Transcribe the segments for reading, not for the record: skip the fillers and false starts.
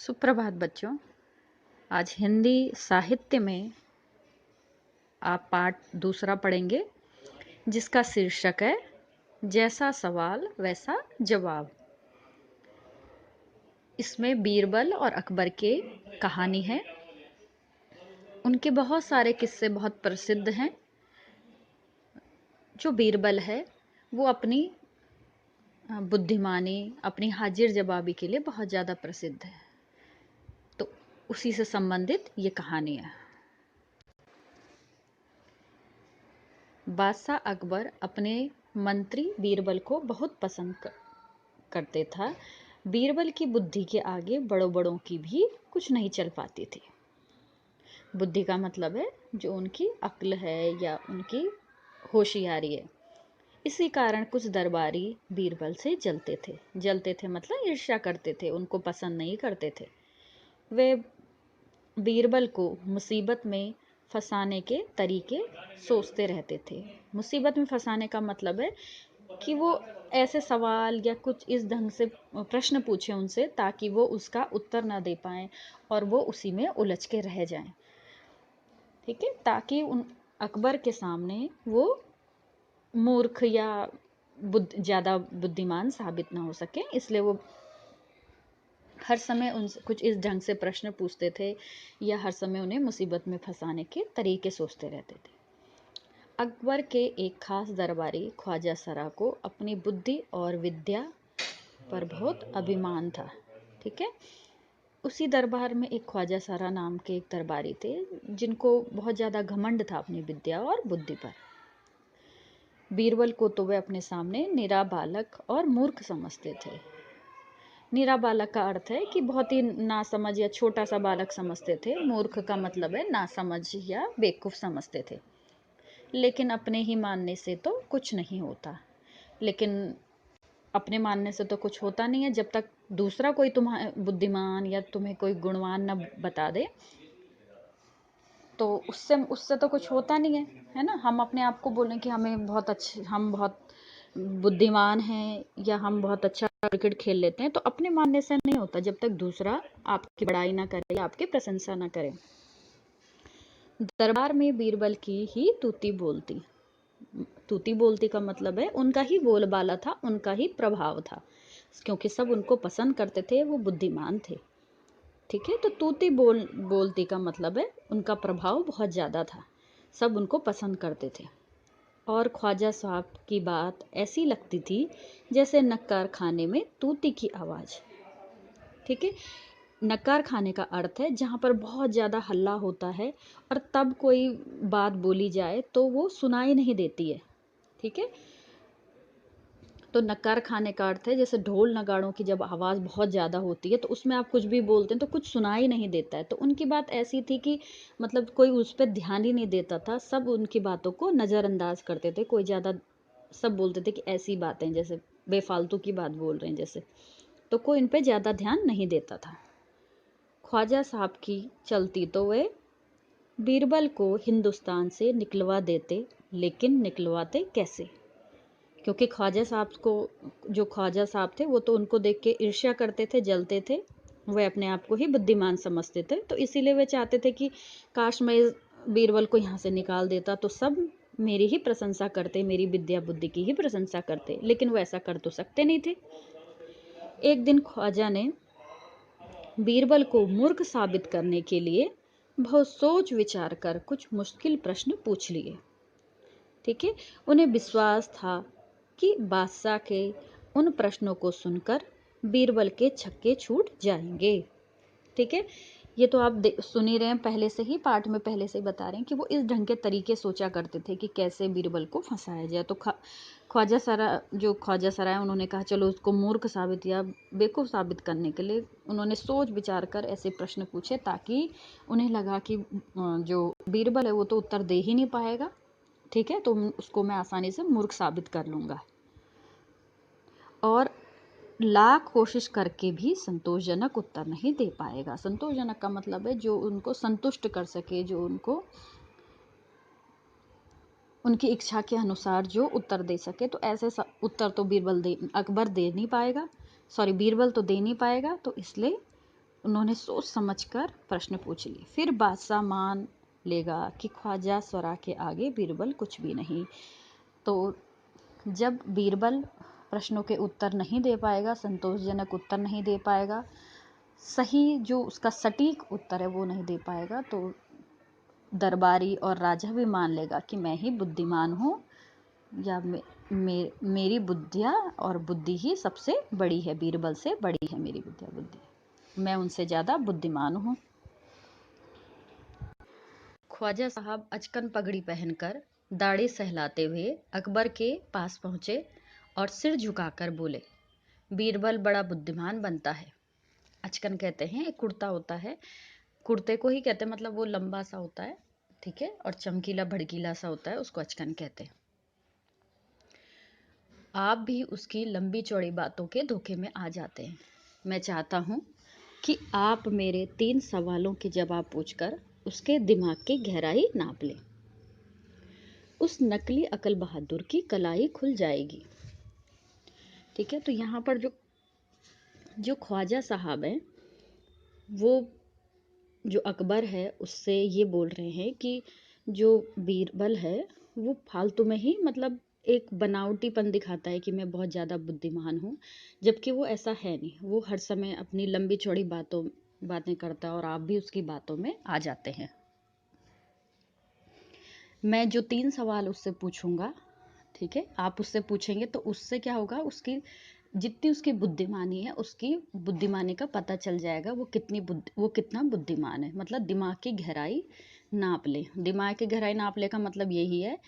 सुप्रभात बच्चों। आज हिंदी साहित्य में आप पाठ दूसरा पढ़ेंगे, जिसका शीर्षक है जैसा सवाल वैसा जवाब। इसमें बीरबल और अकबर की कहानी है। उनके बहुत सारे किस्से बहुत प्रसिद्ध हैं। जो बीरबल है वो अपनी बुद्धिमानी, अपनी हाजिर जवाबी के लिए बहुत ज़्यादा प्रसिद्ध है। तो उसी से संबंधित ये कहानी है। बादशाह अकबर अपने मंत्री बीरबल को बहुत पसंद करते था। बीरबल की बुद्धि के आगे बड़ों बड़ों की भी कुछ नहीं चल पाती थी। बुद्धि का मतलब है जो उनकी अक्ल है या उनकी होशियारी है। इसी कारण कुछ दरबारी बीरबल से जलते थे मतलब ईर्ष्या करते थे, उनको पसंद नहीं करते थे। वे बीरबल को मुसीबत में फंसाने के तरीके सोचते रहते थे। मुसीबत में फंसाने का मतलब है कि वो ऐसे सवाल या कुछ इस ढंग से प्रश्न पूछे उनसे ताकि वो उसका उत्तर ना दे पाएं और वो उसी में उलझ के रह जाएं। ठीक है, ताकि उन अकबर के सामने वो मूर्ख या ज़्यादा बुद्धिमान साबित ना हो सके, इसलिए वो हर समय उनसे कुछ इस ढंग से प्रश्न पूछते थे या हर समय उन्हें मुसीबत में फंसाने के तरीके सोचते रहते थे। अकबर के एक खास दरबारी ख्वाजा सरा को अपनी बुद्धि और विद्या पर बहुत अभिमान था। ठीक है, उसी दरबार में एक ख्वाजा सरा नाम के एक दरबारी थे जिनको बहुत ज़्यादा घमंड था अपनी विद्या और बुद्धि पर। बीरबल को तो वे अपने सामने निरा बालक और मूर्ख समझते थे। निरा बालक का अर्थ है कि बहुत ही नासमझ या छोटा सा बालक समझते थे। मूर्ख का मतलब है नासमझ या बेवकूफ़ समझते थे। लेकिन अपने ही मानने से तो कुछ नहीं होता। लेकिन अपने मानने से तो कुछ होता नहीं है जब तक दूसरा कोई तुम्हारे बुद्धिमान या तुम्हें कोई गुणवान न बता दे, तो उससे तो कुछ होता नहीं है ना। हम अपने आप को बोलें कि हम बहुत बुद्धिमान हैं या हम बहुत अच्छा क्रिकेट खेल लेते हैं, तो अपने मानने से नहीं होता जब तक दूसरा आपकी बड़ाई ना करे या आपकी प्रशंसा ना करे। दरबार में बीरबल की ही तूती बोलती का मतलब है उनका ही बोलबाला था, उनका ही प्रभाव था, क्योंकि सब उनको पसंद करते थे, वो बुद्धिमान थे। ठीक है, तो तूती बोलती का मतलब है उनका प्रभाव बहुत ज़्यादा था, सब उनको पसंद करते थे। और ख्वाजा साहब की बात ऐसी लगती थी जैसे नक्कार खाने में तूती की आवाज़। ठीक है, नकार खाने का अर्थ है जहाँ पर बहुत ज़्यादा हल्ला होता है और तब कोई बात बोली जाए तो वो सुनाई नहीं देती है। ठीक है, तो नकार खाने का अर्थ है जैसे ढोल नगाड़ों की जब आवाज़ बहुत ज़्यादा होती है तो उसमें आप कुछ भी बोलते हैं तो कुछ सुनाई नहीं देता है। तो उनकी बात ऐसी थी कि मतलब कोई उस पर ध्यान ही नहीं देता था, सब उनकी बातों को नज़रअंदाज करते थे। कोई ज़्यादा सब बोलते थे कि ऐसी बातें जैसे बेफालतू की बात बोल रहे हैं जैसे, तो कोई इन पर ज़्यादा ध्यान नहीं देता था। ख्वाजा साहब की चलती तो वे बीरबल को हिंदुस्तान से निकलवा देते, लेकिन निकलवाते कैसे? क्योंकि जो ख्वाजा साहब थे वो तो उनको देख के ईर्ष्या करते थे, जलते थे। वे अपने आप को ही बुद्धिमान समझते थे, तो इसीलिए वे चाहते थे कि काश मैं बीरबल को यहाँ से निकाल देता तो सब मेरी ही प्रशंसा करते, मेरी विद्या बुद्धि की ही प्रशंसा करते। लेकिन वो ऐसा कर तो सकते नहीं थे। एक दिन ख्वाजा ने बीरबल को मूर्ख साबित करने के लिए बहुत सोच विचार कर कुछ मुश्किल प्रश्न पूछ लिए। ठीक है, उन्हें विश्वास था कि बादशाह के उन प्रश्नों को सुनकर बीरबल के छक्के छूट जाएंगे। ठीक है, ये तो आप सुन ही रहे हैं, पहले से ही पाठ में पहले से ही बता रहे हैं कि वो इस ढंग के तरीके सोचा करते थे कि कैसे बीरबल को फंसाया जाए। तो ख्वाजा सरा है उन्होंने कहा चलो उसको मूर्ख साबित या बेवकूफ़ साबित करने के लिए उन्होंने सोच विचार कर ऐसे प्रश्न पूछे ताकि उन्हें लगा कि जो बीरबल है वो तो उत्तर दे ही नहीं पाएगा। ठीक है, तो उसको मैं आसानी से मूर्ख साबित कर लूँगा। और लाख कोशिश करके भी संतोषजनक उत्तर नहीं दे पाएगा। संतोषजनक का मतलब है जो उनको संतुष्ट कर सके, जो उनको उनकी इच्छा के अनुसार जो उत्तर दे सके। तो ऐसे उत्तर तो बीरबल तो दे नहीं पाएगा। तो दे नहीं पाएगा, तो इसलिए उन्होंने सोच समझकर प्रश्न पूछ लिए। फिर बादशाह मान लेगा कि ख्वाजा स्वरा के आगे बीरबल कुछ भी नहीं। तो जब बीरबल प्रश्नों के उत्तर नहीं दे पाएगा, संतोषजनक उत्तर नहीं दे पाएगा, सही जो उसका सटीक उत्तर है वो नहीं दे पाएगा, तो दरबारी और राजा भी मान लेगा कि मैं ही बुद्धिमान हूँ, या मेरी बुद्धियाँ और बुद्धि ही सबसे बड़ी है, बीरबल से बड़ी है मेरी बुद्धि, मैं उनसे ज़्यादा बुद्धिमान हूँ। ख्वाजा साहब अचकन पगड़ी पहनकर दाढ़ी सहलाते हुए अकबर के पास पहुँचे और सिर झुकाकर बोले, बीरबल बड़ा बुद्धिमान बनता है। अचकन कहते हैं एक कुर्ता होता है, कुर्ते को ही कहते हैं, मतलब वो लंबा सा होता है, ठीक है, और चमकीला भड़कीला सा होता है, उसको अचकन कहते हैं। आप भी उसकी लंबी चौड़ी बातों के धोखे में आ जाते हैं। मैं चाहता हूँ कि आप मेरे 3 सवालों के जवाब पूछकर उसके दिमाग की गहराई नाप लें। उस नकली अकल बहादुर की कलाई खुल जाएगी। ठीक है, तो यहाँ पर जो ख्वाजा साहब हैं, वो जो अकबर है उससे ये बोल रहे हैं कि जो बीरबल है वो फालतू में ही, मतलब एक बनावटीपन दिखाता है कि मैं बहुत ज़्यादा बुद्धिमान हूँ, जबकि वो ऐसा है नहीं। वो हर समय अपनी लंबी चौड़ी बातें करता है और आप भी उसकी बातों में आ जाते हैं। मैं जो 3 सवाल उससे पूछूंगा, ठीक है, आप उससे पूछेंगे तो उससे क्या होगा, उसकी जितनी उसकी बुद्धिमानी है, उसकी बुद्धिमानी का पता चल जाएगा, वो कितना बुद्धिमान है। मतलब दिमाग की गहराई नाप ले। दिमाग की गहराई नाप ले का मतलब यही है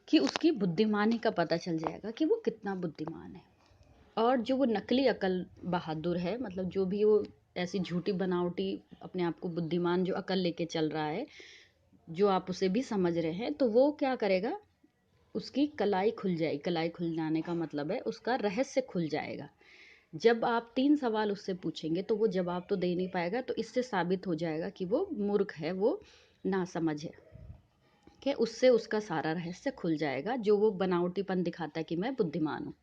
कि उसकी बुद्धिमानी का पता चल जाएगा कि वो कितना बुद्धिमान है। और जो वो नकली अकल बहादुर है, मतलब जो भी वो ऐसी झूठी बनावटी अपने आप को बुद्धिमान जो अकल लेके चल रहा है, जो आप उसे भी समझ रहे हैं, तो वो क्या करेगा, उसकी कलाई खुल जाएगी। कलाई खुल जाने का मतलब है उसका रहस्य खुल जाएगा। जब आप 3 सवाल उससे पूछेंगे तो वो जवाब तो दे नहीं पाएगा, तो इससे साबित हो जाएगा कि वो मूर्ख है, वो नासमझ है, कि उससे उसका सारा रहस्य खुल जाएगा, जो वो बनावटीपन दिखाता है कि मैं बुद्धिमान हूँ।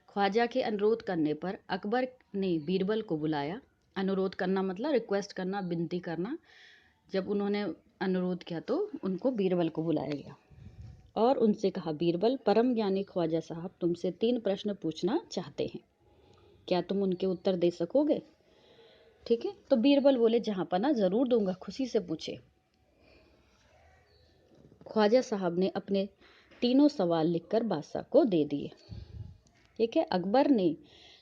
ख्वाजा के अनुरोध करने पर अकबर ने बीरबल को बुलाया। अनुरोध करना मतलब रिक्वेस्ट करना, विनती करना। जब उन्होंने अनुरोध किया तो उनको बीरबल को बुलाया गया और उनसे कहा, बीरबल, परम ज्ञानी ख्वाजा साहब तुमसे 3 प्रश्न पूछना चाहते हैं, क्या तुम उनके उत्तर दे सकोगे? ठीक है, तो बीरबल बोले, जहाँ पना जरूर दूंगा, खुशी से पूछे। ख्वाजा साहब ने अपने तीनों सवाल लिखकर बादशाह को दे दिए। ठीक है, अकबर ने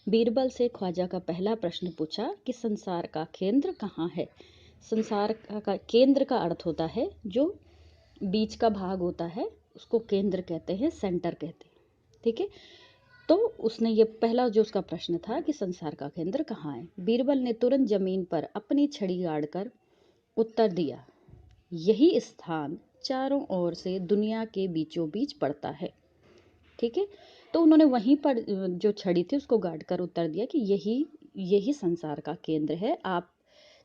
बीरबल से ख्वाजा का पहला प्रश्न पूछा कि संसार का केंद्र कहाँ है। संसार का केंद्र का अर्थ होता है जो बीच का भाग होता है, उसको केंद्र कहते हैं, सेंटर कहते हैं। ठीक है, तो उसने ये पहला जो उसका प्रश्न था कि संसार का केंद्र कहाँ है। बीरबल ने तुरंत जमीन पर अपनी छड़ी गाड़कर उत्तर दिया, यही स्थान चारों ओर से दुनिया के बीचों बीच पड़ता है। ठीक है, तो उन्होंने वहीं पर जो छड़ी थी उसको गाड़ कर उत्तर दिया कि यही संसार का केंद्र है। आप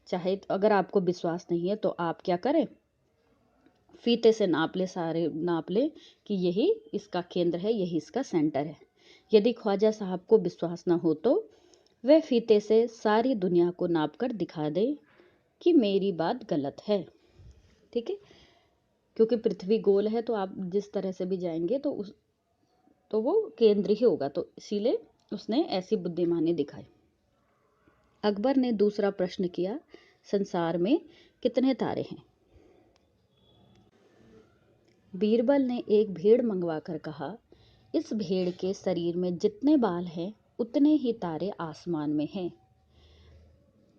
चाहे, अगर आपको विश्वास नहीं है तो आप क्या करें, फीते से नाप ले, सारे नाप ले कि यही इसका केंद्र है, यही इसका सेंटर है। यदि ख्वाजा साहब को विश्वास ना हो तो वह फीते से सारी दुनिया को नाप कर दिखा दे कि मेरी बात गलत है। ठीक है, क्योंकि पृथ्वी गोल है, तो आप जिस तरह से भी जाएंगे तो वो केंद्र ही होगा, तो इसीलिए उसने ऐसी बुद्धिमानी दिखाई। अकबर ने दूसरा प्रश्न किया, संसार में कितने तारे हैं? बीरबल ने एक भेड़ मंगवा कर कहा, इस भेड़ के शरीर में जितने बाल हैं उतने ही तारे आसमान में हैं।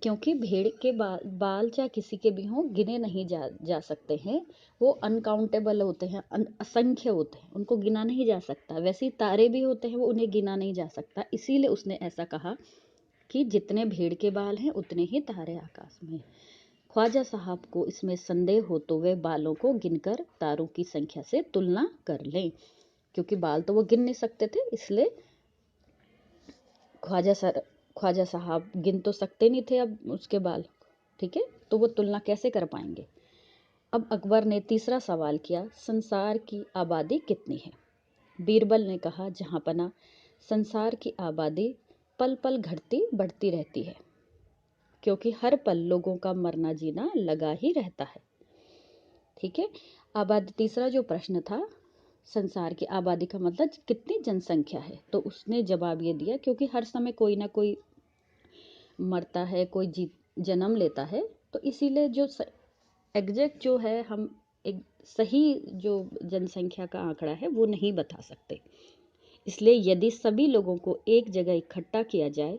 क्योंकि भेड़ के बाल चाहे किसी के भी हों, गिने नहीं जा सकते हैं, वो अनकाउंटेबल होते हैं, असंख्य होते हैं, उनको गिना नहीं जा सकता। वैसे ही तारे भी होते हैं, वो उन्हें गिना नहीं जा सकता। इसीलिए उसने ऐसा कहा कि जितने भेड़ के बाल हैं उतने ही तारे आकाश में। ख्वाजा साहब को इसमें संदेह हो तो वे बालों को गिनकर तारों की संख्या से तुलना कर लें, क्योंकि बाल तो वो गिन नहीं सकते थे, इसलिए ख्वाजा साहब गिन तो सकते नहीं थे अब उसके बाल। ठीक है, तो वो तुलना कैसे कर पाएंगे। अब अकबर ने तीसरा सवाल किया, संसार की आबादी कितनी है? बीरबल ने कहा, जहाँ पना संसार की आबादी पल पल घटती बढ़ती रहती है। क्योंकि हर पल लोगों का मरना जीना लगा ही रहता है। ठीक है। आबादी, तीसरा जो प्रश्न था, संसार की आबादी का मतलब कितनी जनसंख्या है, तो उसने जवाब ये दिया क्योंकि हर समय कोई ना कोई मरता है, कोई जन्म लेता है, तो इसीलिए जो एग्जैक्ट जो है हम एक सही जो जनसंख्या का आंकड़ा है वो नहीं बता सकते। इसलिए यदि सभी लोगों को एक जगह इकट्ठा किया जाए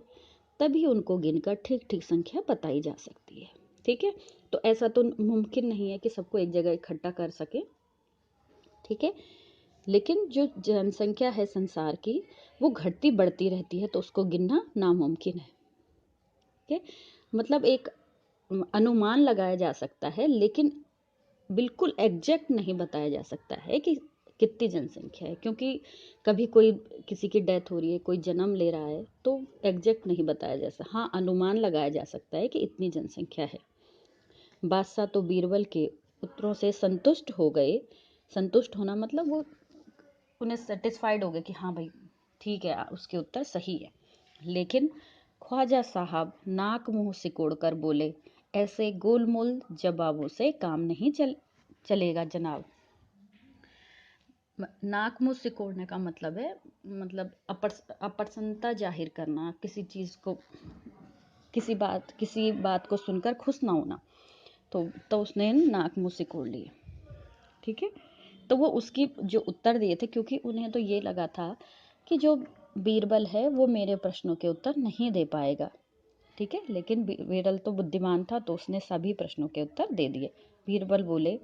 तभी उनको गिनकर ठीक ठीक संख्या बताई जा सकती है। ठीक है। तो ऐसा तो मुमकिन नहीं है कि सबको एक जगह इकट्ठा कर सके। ठीक है। लेकिन जो जनसंख्या है संसार की वो घटती बढ़ती रहती है, तो उसको गिनना नामुमकिन है। ठीक है। मतलब एक अनुमान लगाया जा सकता है, लेकिन बिल्कुल एग्जैक्ट नहीं बताया जा सकता है कि कितनी जनसंख्या है, क्योंकि कभी कोई किसी की डेथ हो रही है, कोई जन्म ले रहा है, तो एग्जैक्ट नहीं बताया जा सकता। हाँ, अनुमान लगाया जा सकता है कि इतनी जनसंख्या है। बादशाह तो बीरबल के उत्तरों से संतुष्ट हो गए। संतुष्ट होना मतलब वो उन्हें सेटिस्फाइड हो गए कि हाँ भाई ठीक है, उसके उत्तर सही है। लेकिन ख्वाजा साहब नाक मुंह सिकोड़ कर बोले, ऐसे गोलमोल जवाबों से काम नहीं चलेगा जनाब। नाक मुंह सिकोड़ने का मतलब है, मतलब अप्रसन्नता जाहिर करना, किसी चीज़ को, किसी बात को सुनकर खुश ना होना। तो उसने नाक मुंह सिकोड़ लिए। ठीक है। तो वो उसकी जो उत्तर दिए थे, क्योंकि उन्हें तो ये लगा था कि जो बीरबल है वो मेरे प्रश्नों के उत्तर नहीं दे पाएगा। ठीक है। लेकिन बीरबल तो बुद्धिमान था, तो उसने सभी प्रश्नों के उत्तर दे दिए। बीरबल बोले,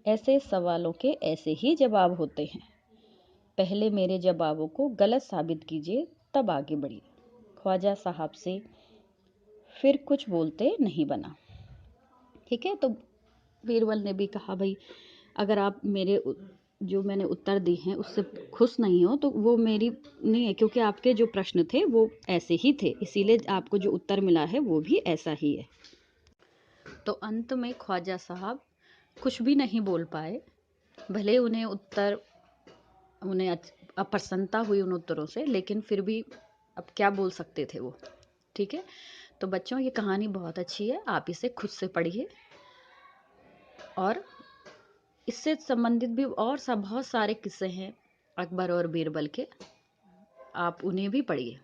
ऐसे सवालों के ऐसे ही जवाब होते हैं, पहले मेरे जवाबों को गलत साबित कीजिए तब आगे बढ़िए। ख्वाजा साहब से फिर कुछ बोलते नहीं बना। ठीक है। तो बीरबल ने भी कहा, भाई अगर आप मेरे जो मैंने उत्तर दिए हैं उससे खुश नहीं हो तो वो मेरी नहीं है, क्योंकि आपके जो प्रश्न थे वो ऐसे ही थे, इसीलिए आपको जो उत्तर मिला है वो भी ऐसा ही है। तो अंत में ख्वाजा साहब कुछ भी नहीं बोल पाए। भले उन्हें अप्रसन्नता हुई उन उत्तरों से, लेकिन फिर भी अब क्या बोल सकते थे वो। ठीक है। तो बच्चों, ये कहानी बहुत अच्छी है, आप इसे खुद से पढ़िए और इससे संबंधित भी और बहुत सारे किस्से हैं अकबर और बीरबल के, आप उन्हें भी पढ़िए।